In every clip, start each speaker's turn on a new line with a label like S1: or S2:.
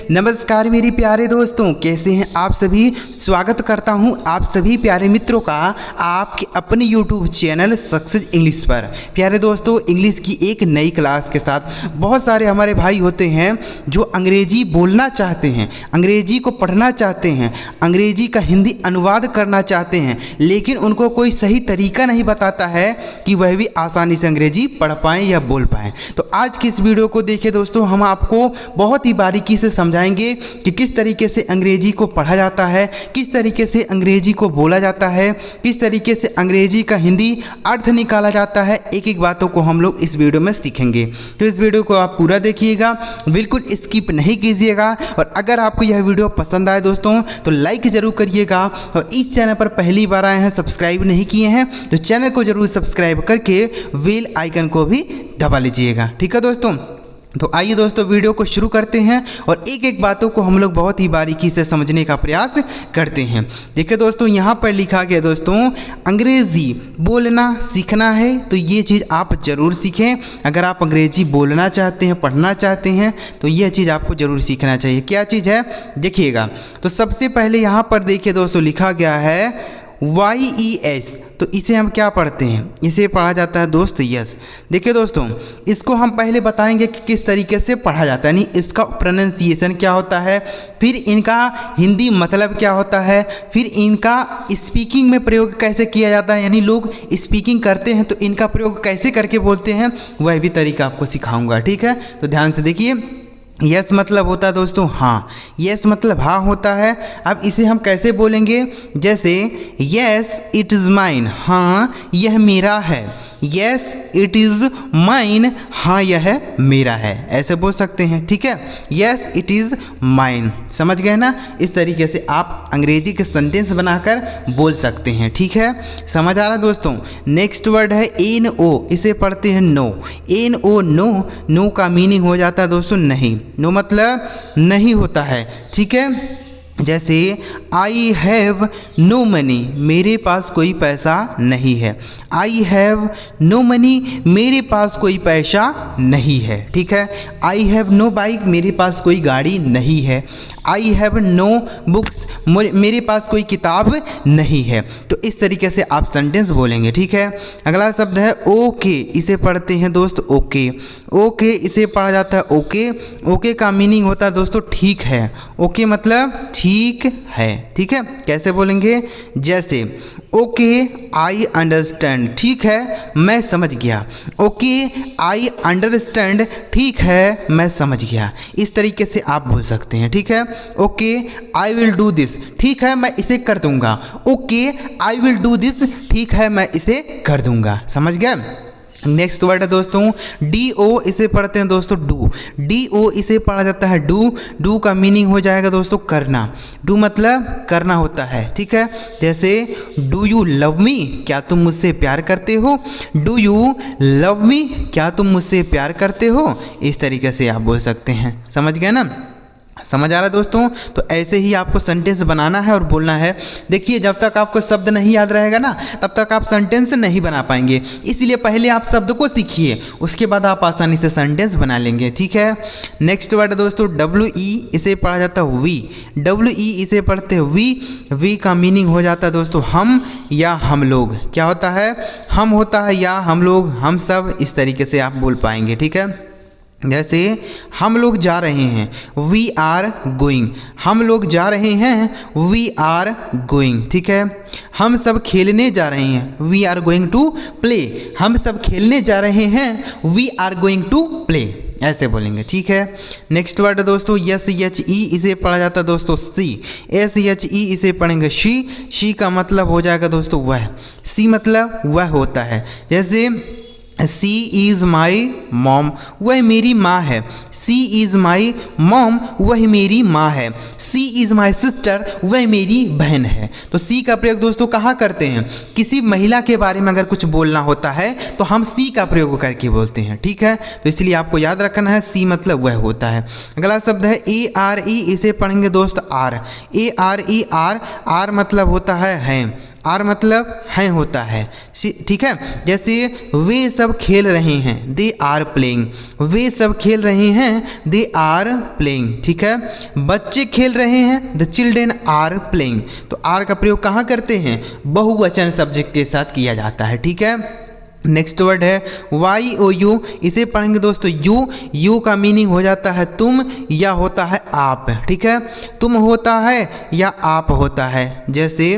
S1: नमस्कार मेरे प्यारे दोस्तों, कैसे हैं आप सभी। स्वागत करता हूं आप सभी प्यारे मित्रों का आपके अपने YouTube चैनल सक्सेस इंग्लिश पर। प्यारे दोस्तों, इंग्लिश की एक नई क्लास के साथ बहुत सारे हमारे भाई होते हैं जो अंग्रेजी बोलना चाहते हैं, अंग्रेजी को पढ़ना चाहते हैं, अंग्रेजी का हिंदी अनुवाद करना चाहते हैं, लेकिन उनको कोई सही तरीका नहीं बताता है कि वह भी आसानी से अंग्रेजी पढ़ पाएँ या बोल पाएँ। तो आज की इस वीडियो को देखिए दोस्तों, हम आपको बहुत ही बारीकी से समझाएंगे कि किस तरीके से अंग्रेजी को पढ़ा जाता है, किस तरीके से अंग्रेजी को बोला जाता है, किस तरीके से अंग्रेजी का हिंदी अर्थ निकाला जाता है। एक एक बातों को हम लोग इस वीडियो में सीखेंगे। तो इस वीडियो को आप पूरा देखिएगा, बिल्कुल स्किप नहीं कीजिएगा। और अगर आपको यह वीडियो पसंद आए दोस्तों तो लाइक ज़रूर करिएगा, और इस चैनल पर पहली बार आए हैं, सब्सक्राइब नहीं किए हैं तो चैनल को ज़रूर सब्सक्राइब करके बेल आइकन को भी दबा लीजिएगा। ठीक है दोस्तों, तो आइए दोस्तों वीडियो को शुरू करते हैं और एक एक बातों को हम लोग बहुत ही बारीकी से समझने का प्रयास करते हैं। देखिए दोस्तों, यहाँ पर लिखा गया दोस्तों, अंग्रेज़ी बोलना सीखना है तो ये चीज़ आप ज़रूर सीखें। अगर आप अंग्रेज़ी बोलना चाहते हैं, पढ़ना चाहते हैं तो यह चीज़ आपको ज़रूर सीखना चाहिए। क्या चीज़ है देखिएगा। तो सबसे पहले यहाँ पर देखिए दोस्तों, लिखा गया है YES। तो इसे हम क्या पढ़ते हैं, इसे पढ़ा जाता है दोस्त यस। देखिए दोस्तों, इसको हम पहले बताएंगे कि किस तरीके से पढ़ा जाता है, यानी इसका प्रोनाउंसिएशन क्या होता है, फिर इनका हिंदी मतलब क्या होता है, फिर इनका स्पीकिंग में प्रयोग कैसे किया जाता है, यानी लोग स्पीकिंग करते हैं तो इनका प्रयोग कैसे करके बोलते हैं, वह भी तरीका आपको सिखाऊंगा। ठीक है, तो ध्यान से देखिए। यस मतलब होता है दोस्तों हाँ, यस मतलब हाँ होता है। अब इसे हम कैसे बोलेंगे, जैसे यस इट इज़ माइन, हाँ यह मेरा है। यस इट इज़ माइन, हाँ यह मेरा है, ऐसे बोल सकते हैं। ठीक है, यस इट इज़ माइन, समझ गए ना। इस तरीके से आप अंग्रेजी के सेंटेंस बनाकर बोल सकते हैं। ठीक है, समझ आ रहा है दोस्तों। नेक्स्ट वर्ड है NO, इसे पढ़ते हैं नो। NO नो, नो का मीनिंग हो जाता है दोस्तों नहीं। नो मतलब नहीं होता है। ठीक है, जैसे आई हैव नो मनी, मेरे पास कोई पैसा नहीं है। आई हैव नो मनी, मेरे पास कोई पैसा नहीं है। ठीक है, आई हैव नो बाइक, मेरे पास कोई गाड़ी नहीं है। आई हैव नो बुक्स, मेरे पास कोई किताब नहीं है। तो इस तरीके से आप सेंटेंस बोलेंगे। ठीक है, अगला शब्द है ओके, इसे पढ़ते हैं दोस्त ओके। ओके इसे पढ़ा जाता है ओके। ओके का मीनिंग होता है दोस्तों ठीक है। ओके मतलब ठीक है। ठीक है, कैसे बोलेंगे, जैसे ओके आई अंडरस्टैंड, ठीक है मैं समझ गया। ओके आई अंडरस्टैंड, ठीक है मैं समझ गया। इस तरीके से आप बोल सकते हैं। ठीक है, okay I will do this, ठीक है मैं इसे कर दूंगा। Okay I will do this, ठीक है मैं इसे कर दूंगा। समझ गए। नेक्स्ट वर्ड है दोस्तों DO, इसे पढ़ते हैं दोस्तों डू। DO इसे पढ़ा जाता है डू। डू का मीनिंग हो जाएगा दोस्तों करना। डू मतलब करना होता है। ठीक है, जैसे डू यू लव मी, क्या तुम मुझसे प्यार करते हो। डू यू लव मी, क्या तुम मुझसे प्यार करते हो। इस तरीके से आप बोल सकते हैं। समझ गए ना, समझ आ रहा है दोस्तों। तो ऐसे ही आपको सेंटेंस बनाना है और बोलना है। देखिए, जब तक आपको शब्द नहीं याद रहेगा ना, तब तक आप सेंटेंस नहीं बना पाएंगे। इसलिए पहले आप शब्द को सीखिए, उसके बाद आप आसानी से सेंटेंस बना लेंगे। ठीक है, नेक्स्ट वर्ड है दोस्तों WE, इसे पढ़ा जाता है वी। WE इसे पढ़ते हैं वी। वी का मीनिंग हो जाता है दोस्तों हम या हम लोग। क्या होता है, हम होता है या हम लोग, हम सब। इस तरीके से आप बोल पाएंगे। ठीक है, जैसे हम लोग जा रहे हैं वी आर गोइंग, हम लोग जा रहे हैं वी आर गोइंग। ठीक है, हम सब खेलने जा रहे हैं we are going to play, हम सब खेलने जा रहे हैं we are going to play, ऐसे बोलेंगे। ठीक है, नेक्स्ट वर्ड है दोस्तों SHE, इसे पढ़ा जाता है दोस्तों सी। SHE इसे पढ़ेंगे शी। शी का मतलब हो जाएगा दोस्तों वह। सी मतलब वह होता है। जैसे सी इज़ माई मॉम, वह मेरी माँ है। सी इज़ माई मॉम, वह मेरी माँ है। सी इज़ माई सिस्टर, वह मेरी बहन है। तो सी का प्रयोग दोस्तों कहाँ करते हैं, किसी महिला के बारे में अगर कुछ बोलना होता है तो हम सी का प्रयोग करके बोलते हैं। ठीक है, तो इसलिए आपको याद रखना है सी मतलब वह होता है। अगला शब्द है ARE, इसे पढ़ेंगे दोस्त आर। ARE आर, आर मतलब होता है हैं। आर मतलब हैं होता है, ठीक है। जैसे वे सब खेल रहे हैं, दे आर प्लेइंग, वे सब खेल रहे हैं, दे आर प्लेइंग, ठीक है। बच्चे खेल रहे हैं, द चिल्ड्रेन आर प्लेइंग। तो आर का प्रयोग कहाँ करते हैं? बहुवचन सब्जेक्ट के साथ किया जाता है, ठीक है। नेक्स्ट वर्ड है वाई ओ यू, इसे पढ़ेंगे दोस्तों यू। यू का मीनिंग हो जाता है तुम या होता है आप, ठीक है। तुम होता है या आप होता है। जैसे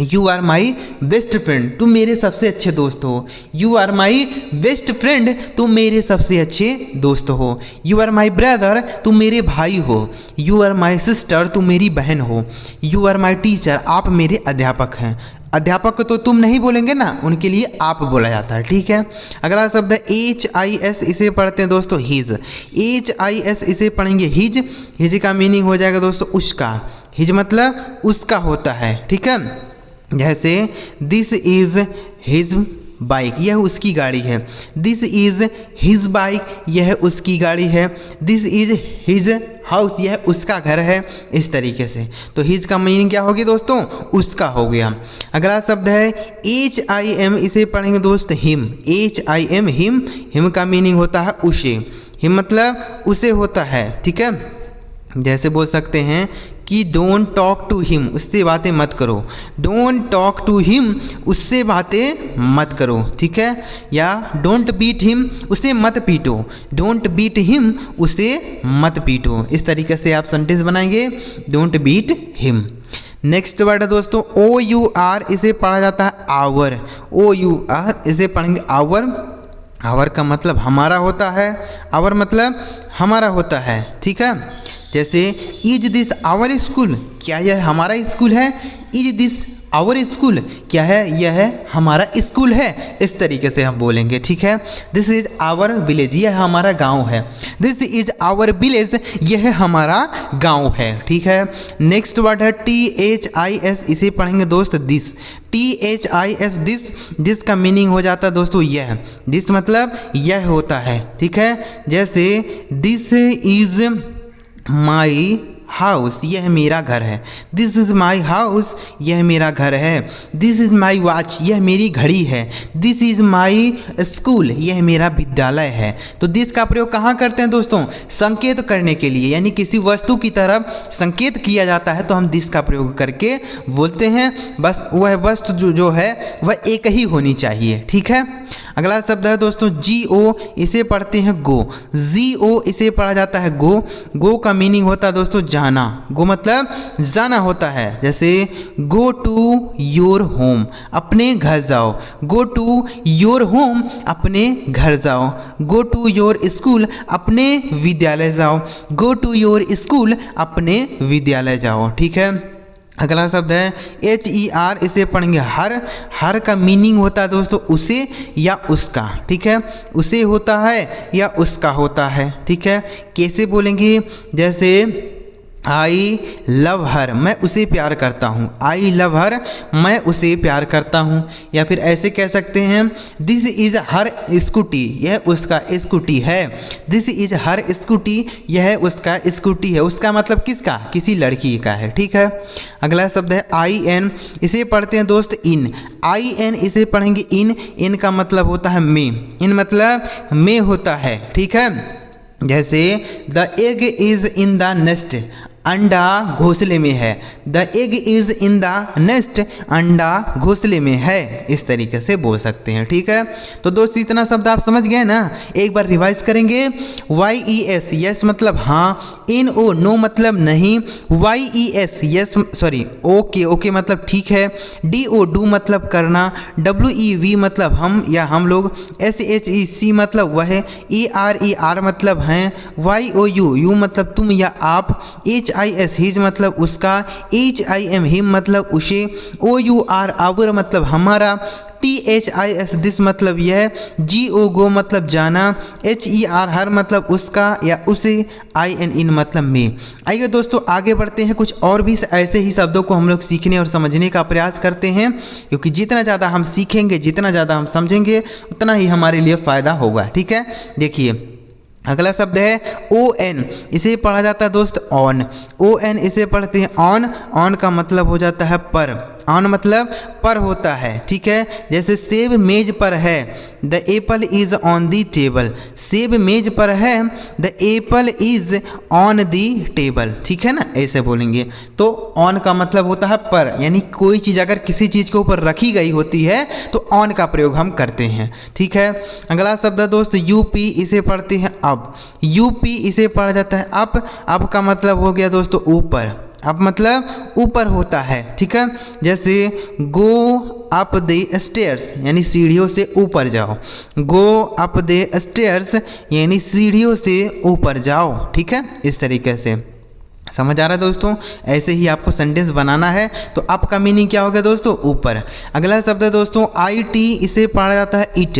S1: you are my best friend, तुम मेरे सबसे अच्छे दोस्त हो। You are my best friend, तुम मेरे सबसे अच्छे दोस्त हो। यू आर माई ब्रदर, तुम मेरे भाई हो। यू आर माई सिस्टर, तुम मेरी बहन हो। यू आर माई टीचर, आप मेरे अध्यापक हैं। अध्यापक तो तुम नहीं बोलेंगे ना, उनके लिए आप बोला जाता है, ठीक है। अगला शब्द है HIS, इसे पढ़ते हैं दोस्तों हिज। HIS इसे पढ़ेंगे हिज। हिज का मीनिंग हो जाएगा दोस्तों उसका। हिज मतलब उसका होता है, ठीक है। जैसे दिस इज हिज बाइक, यह उसकी गाड़ी है। दिस इज हिज बाइक, यह उसकी गाड़ी है। दिस इज हिज हाउस, यह उसका घर है। इस तरीके से तो हिज का मीनिंग क्या होगी दोस्तों? उसका हो गया। अगला शब्द है HIM, इसे पढ़ेंगे दोस्त हिम। HIM हिम, हिम का मीनिंग होता है उसे। हिम मतलब उसे होता है, ठीक है। जैसे बोल सकते हैं कि डोंट टॉक टू हिम, उससे बातें मत करो। डोंट टॉक टू हिम, उससे बातें मत करो, ठीक है। या डोंट बीट हिम, उसे मत पीटो। डोंट बीट हिम, उसे मत पीटो। इस तरीके से आप सेंटेंस बनाएंगे, don't beat him. Next word है दोस्तों OUR, इसे पढ़ा जाता है आवर। OUR इसे पढ़ेंगे आवर। आवर का मतलब हमारा होता है। आवर मतलब हमारा होता है, ठीक है। जैसे इज दिस आवर स्कूल, क्या यह हमारा स्कूल है? इज दिस आवर स्कूल, क्या है यह हमारा स्कूल है। इस तरीके से हम बोलेंगे, ठीक है। दिस इज आवर विलेज, यह हमारा गांव है। दिस इज आवर विलेज, यह हमारा गांव है, ठीक है। नेक्स्ट वर्ड है THIS, इसे पढ़ेंगे दोस्त दिस। THIS दिस, दिस का मीनिंग हो जाता है दोस्तों यह। दिस मतलब यह होता है, ठीक है। जैसे दिस इज माई हाउस, यह मेरा घर है। दिस इज़ माई हाउस, यह मेरा घर है। दिस इज़ माई वॉच, यह मेरी घड़ी है। दिस इज़ माई स्कूल, यह मेरा विद्यालय है। तो दिस का प्रयोग कहाँ करते हैं दोस्तों? संकेत करने के लिए, यानी किसी वस्तु की तरफ संकेत किया जाता है तो हम दिस का प्रयोग करके बोलते हैं। बस वह वस्तु जो है वह एक ही होनी चाहिए, ठीक है। अगला शब्द है दोस्तों GO, इसे पढ़ते हैं गो। GO इसे पढ़ा जाता है गो। गो का मीनिंग होता है दोस्तों जाना। गो मतलब जाना होता है। जैसे गो टू योर होम, अपने घर जाओ। गो टू योर होम, अपने घर जाओ। गो टू योर स्कूल, अपने विद्यालय जाओ। गो टू योर स्कूल, अपने विद्यालय जाओ, ठीक है। अगला शब्द है HER, इसे पढ़ेंगे हर। हर का मीनिंग होता है दोस्तों उसे या उसका, ठीक है। उसे होता है या उसका होता है, ठीक है। कैसे बोलेंगे? जैसे आई लव हर, मैं उसे प्यार करता हूँ। आई लव हर, मैं उसे प्यार करता हूँ। या फिर ऐसे कह सकते हैं दिस इज हर स्कूटी, यह उसका स्कूटी है। दिस इज हर स्कूटी, यह उसका स्कूटी है। उसका मतलब किसका? किसी लड़की का है, ठीक है। अगला शब्द है IN, इसे पढ़ते हैं दोस्त इन। IN इसे पढ़ेंगे इन। इन का मतलब होता है में। इन मतलब में होता है, ठीक है। जैसे the egg is in the nest, अंडा घोंसले में है। The egg is in the nest, अंडा घोंसले में है। इस तरीके से बोल सकते हैं, ठीक है। तो दोस्त इतना शब्द आप समझ गए ना। एक बार रिवाइज करेंगे। YES, यस मतलब हाँ। NO, नो मतलब नहीं। YES, yes sorry okay, okay मतलब ठीक है। DO, डू मतलब करना। WEV मतलब हम या हम लोग। SHEC मतलब वह। ERER मतलब हैं। YOU, यू मतलब तुम या आप। HIS, हिज मतलब उसका। HIM, हिम मतलब उसे। OUR, आवर मतलब हमारा। THIS, दिस मतलब यह। GO, गो मतलब जाना। HER, हर मतलब उसका या उसे। IN, इन मतलब में। आइए दोस्तों आगे बढ़ते हैं। कुछ और भी ऐसे ही शब्दों को हम लोग सीखने और समझने का प्रयास करते हैं, क्योंकि जितना ज़्यादा हम सीखेंगे, जितना ज़्यादा हम समझेंगे, उतना ही हमारे लिए फ़ायदा होगा, ठीक है। देखिए अगला शब्द है ON, इसे पढ़ा जाता है दोस्त ऑन। ON इसे पढ़ते हैं ऑन। ऑन का मतलब हो जाता है पर। ऑन मतलब पर होता है, ठीक है। जैसे सेब मेज पर है, the Apple is on the table. सेब मेज पर है, the Apple is on the table, ठीक है ना, ऐसे बोलेंगे। तो ऑन का मतलब होता है पर, यानी कोई चीज़ अगर किसी चीज़ के ऊपर रखी गई होती है तो ऑन का प्रयोग हम करते हैं, ठीक है। अगला शब्द है दोस्त यूपी, इसे पढ़ते हैं अब। यूपी इसे पढ़ा जाता है अब का मतलब हो गया दोस्तों ऊपर। अब मतलब ऊपर होता है, ठीक है। जैसे गो अप द स्टेयर्स, यानी सीढ़ियों से ऊपर जाओ। गो अप द स्टेयर्स यानी सीढ़ियों से ऊपर जाओ, ठीक है। इस तरीके से समझ आ रहा है दोस्तों। ऐसे ही आपको सेंटेंस बनाना है। तो अप का मीनिंग क्या हो गया दोस्तों, ऊपर। अगला शब्द है दोस्तों IT, इसे पढ़ा जाता है इट।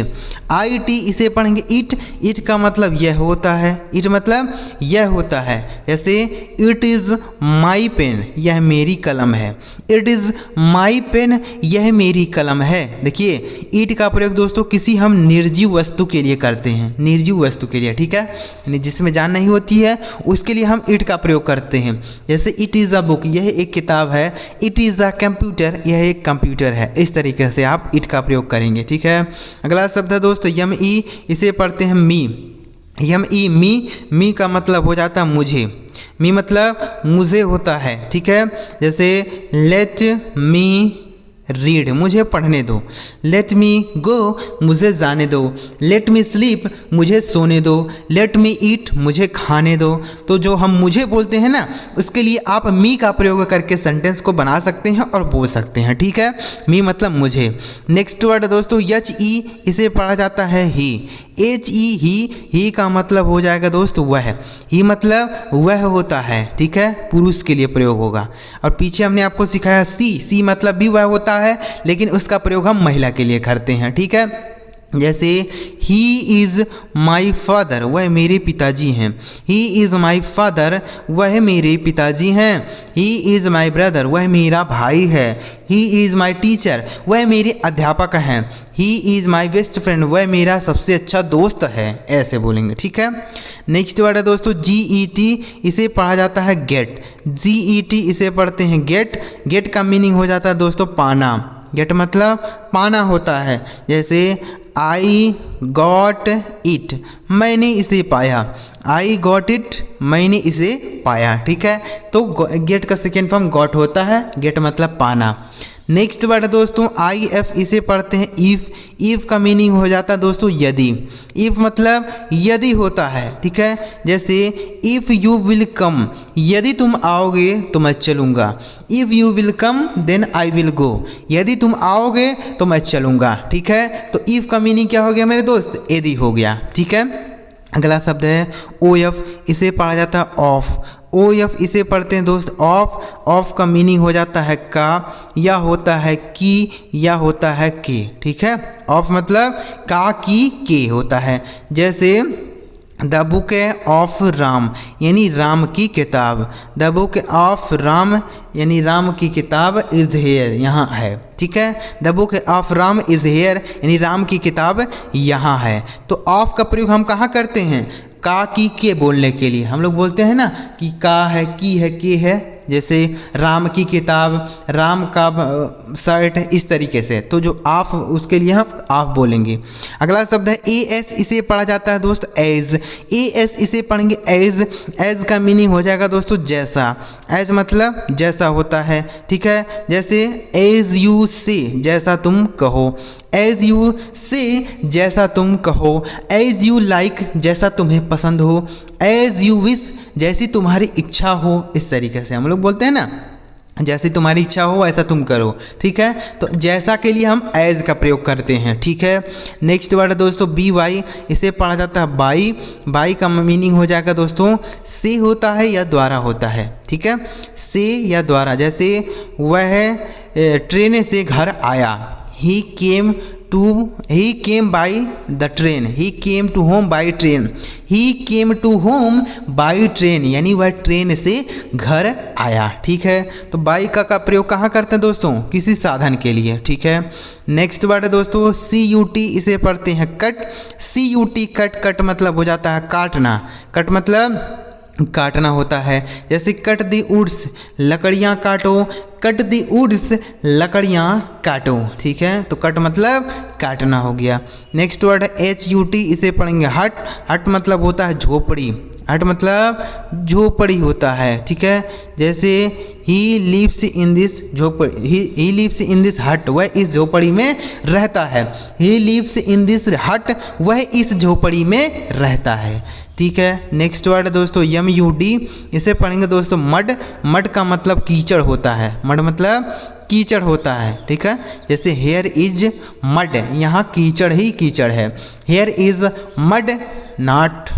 S1: IT इसे पढ़ेंगे इट का मतलब यह होता है। इट मतलब यह होता है। जैसे इट इज़ माई पेन, यह मेरी कलम है। इट इज़ माई पेन, यह मेरी कलम है। देखिए इट का प्रयोग दोस्तों किसी हम निर्जीव वस्तु के लिए करते हैं, निर्जीव वस्तु के लिए, ठीक है, यानी जिसमें जान नहीं होती है उसके लिए हम इट का प्रयोग करते हैं। जैसे इट इज़ अ बुक, यह एक किताब है। इट इज़ अ कंप्यूटर, यह एक कंप्यूटर है। इस तरीके से आप इट का प्रयोग करेंगे, ठीक है। अगला शब्द है दोस्तों ME, इसे पढ़ते हैं मी। ME मी का मतलब हो जाता है मुझे। मी मतलब मुझे होता है, ठीक है। जैसे लेट मी रीड, मुझे पढ़ने दो। लेट मी गो, मुझे जाने दो। लेट मी स्लीप, मुझे सोने दो। लेट मी ईट, मुझे खाने दो। तो जो हम मुझे बोलते हैं ना, उसके लिए आप मी का प्रयोग करके सेंटेंस को बना सकते हैं और बोल सकते हैं, ठीक है। मी मतलब मुझे। नेक्स्ट वर्ड दोस्तों HE, इसे पढ़ा जाता है ही। HE ही का मतलब हो जाएगा दोस्त वह। ही मतलब वह होता है, ठीक है, पुरुष के लिए प्रयोग होगा। और पीछे हमने आपको सिखाया सी मतलब भी वह होता है, लेकिन उसका प्रयोग हम महिला के लिए करते हैं, ठीक है। जैसे ही इज़ माई फादर, वह मेरे पिताजी हैं। ही इज़ माई फादर, वह मेरे पिताजी हैं। ही इज़ माई ब्रदर, वह मेरा भाई है। ही इज़ माई टीचर, वह मेरे अध्यापक हैं। He is my best friend, वह मेरा सबसे अच्छा दोस्त है। ऐसे बोलेंगे, ठीक है। नेक्स्ट वर्ड है दोस्तों GET, इसे पढ़ा जाता है गेट। GET इसे पढ़ते हैं गेट। गेट का मीनिंग हो जाता है दोस्तों पाना। गेट मतलब पाना होता है। जैसे आई गॉट इट, मैंने इसे पाया। आई गॉट इट, मैंने इसे पाया, ठीक है। तो गेट का सेकेंड फॉर्म गॉट होता है। गेट मतलब पाना। नेक्स्ट वर्ड दोस्तों IF, इसे पढ़ते हैं इफ़। इफ़ का मीनिंग हो जाता है दोस्तों यदि। इफ़ मतलब यदि होता है, ठीक है। जैसे इफ़ यू विल कम, यदि तुम आओगे तो मैं चलूँगा। If you will come then I will go, यदि तुम आओगे तो मैं चलूँगा, ठीक है। तो इफ़ का मीनिंग क्या हो गया मेरे दोस्त, यदि हो गया, ठीक है। अगला शब्द है OF, इसे पढ़ा जाता है ऑफ। OF इसे पढ़ते हैं दोस्त ऑफ। ऑफ का मीनिंग हो जाता है का, या होता है की, या होता है के, ठीक है। ऑफ मतलब का की के होता है। जैसे द बुक ऑफ राम, यानी राम की किताब। द बुक ऑफ राम यानी राम की किताब इज़ हेयर, यहाँ है, ठीक है। The book of Ram is here यानी राम की किताब यहाँ है। तो ऑफ का प्रयोग हम कहाँ करते हैं, का की के बोलने के लिए। हम लोग बोलते हैं ना कि का है, की है, के है। जैसे राम की किताब, राम का शर्ट, इस तरीके से। तो जो ऑफ, उसके लिए हम ऑफ बोलेंगे। अगला शब्द है AS, इसे पढ़ा जाता है दोस्त एज। AS इसे पढ़ेंगे एज। एज का मीनिंग हो जाएगा दोस्तों जैसा। एज मतलब जैसा होता है, ठीक है। जैसे एज यू से, जैसा तुम कहो। एज यू से, जैसा तुम कहो। एज यू लाइक, जैसा तुम्हें पसंद हो। एज यू विश, जैसी तुम्हारी इच्छा हो। इस तरीके से हम लोग बोलते हैं ना, जैसी तुम्हारी इच्छा हो ऐसा तुम करो, ठीक है। तो जैसा के लिए हम एज का प्रयोग करते हैं, ठीक है। नेक्स्ट वर्ड है दोस्तों BY, इसे पढ़ा जाता है बाई। बाई का मीनिंग हो जाएगा दोस्तों से होता है या द्वारा होता है, ठीक है, से या द्वारा। जैसे वह ट्रेन से घर आया। He came by the train. He came to home by train. He came to home by train यानी वह ट्रेन से घर आया, ठीक है। तो बाई का प्रयोग कहाँ करते हैं दोस्तों, किसी साधन के लिए, ठीक है। नेक्स्ट वर्ड है दोस्तों CUT, इसे पढ़ते हैं कट। CUT कट मतलब हो जाता है काटना। कट मतलब काटना होता है। जैसे कट दी वुड्स, लकड़ियाँ काटो। कट दी वुड्स, लकड़ियाँ काटो। ठीक है, तो कट मतलब काटना हो गया। नेक्स्ट वर्ड है HUT, इसे पढ़ेंगे हट। हट मतलब होता है झोपड़ी, हट मतलब झोपड़ी होता है। ठीक है, जैसे ही लिव्स इन दिस झोपड़ी, ही लिव्स इन दिस हट, वह इस झोपड़ी में रहता है। ही लिव्स इन दिस हट, वह इस झोपड़ी में रहता है। ठीक है, नेक्स्ट वर्ड है दोस्तों MUD, इसे पढ़ेंगे दोस्तों मड। मड का मतलब कीचड़ होता है, मड मतलब कीचड़ होता है। ठीक है, जैसे हेयर इज मड, यहाँ कीचड़ ही कीचड़ है। हेयर इज मड नॉट,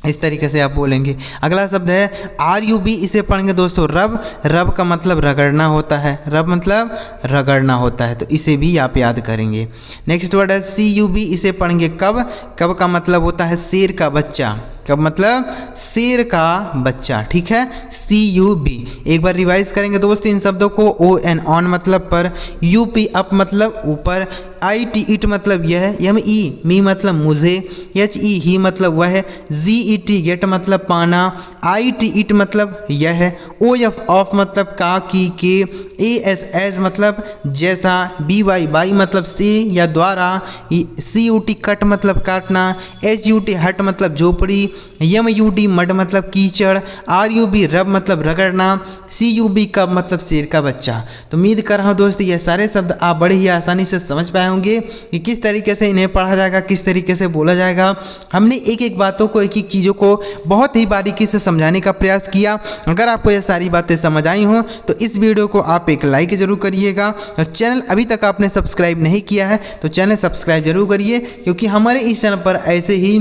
S1: इस तरीके से आप बोलेंगे। अगला शब्द है RUB, इसे पढ़ेंगे दोस्तों रब। रब का मतलब रगड़ना होता है, रब मतलब रगड़ना होता है, तो इसे भी आप याद करेंगे। नेक्स्ट वर्ड है CUB, इसे पढ़ेंगे कब। कब का मतलब होता है शेर का बच्चा, कब मतलब शेर का बच्चा। ठीक है, CUB। एक बार रिवाइज करेंगे दोस्तों इन शब्दों को। ON ऑन मतलब पर, UP अप मतलब ऊपर, IT इट मतलब यह, ME मी मतलब मुझे, HE ही मतलब वह, GET गेट मतलब पाना, IT इट मतलब यह, OF ऑफ मतलब का की के, AS एज मतलब जैसा, BY बाई मतलब से या द्वारा, CUT कट मतलब काटना, HUT हट मतलब झोपड़ी, MUD मड मतलब कीचड़, RUB रब मतलब रगड़ना, CUB कब मतलब शेर का बच्चा। तो उम्मीद कर रहा हूँ दोस्तों ये सारे शब्द आप बड़े ही आसानी से समझ पाए होंगे कि किस तरीके से इन्हें पढ़ा जाएगा, किस तरीके से बोला जाएगा। हमने एक एक बातों को, एक एक चीज़ों को बहुत ही बारीकी से समझाने का प्रयास किया। अगर आपको ये सारी बातें समझ आई हों तो इस वीडियो को आप एक लाइक जरूर करिएगा, और चैनल अभी तक आपने सब्सक्राइब नहीं किया है तो चैनल सब्सक्राइब जरूर करिए, क्योंकि हमारे इस चैनल पर ऐसे ही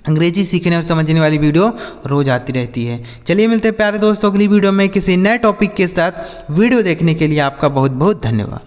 S1: अंग्रेजी सीखने और समझने वाली वीडियो रोज आती रहती है। चलिए मिलते हैं प्यारे दोस्तों अगली वीडियो में किसी नए टॉपिक के साथ। वीडियो देखने के लिए आपका बहुत बहुत धन्यवाद।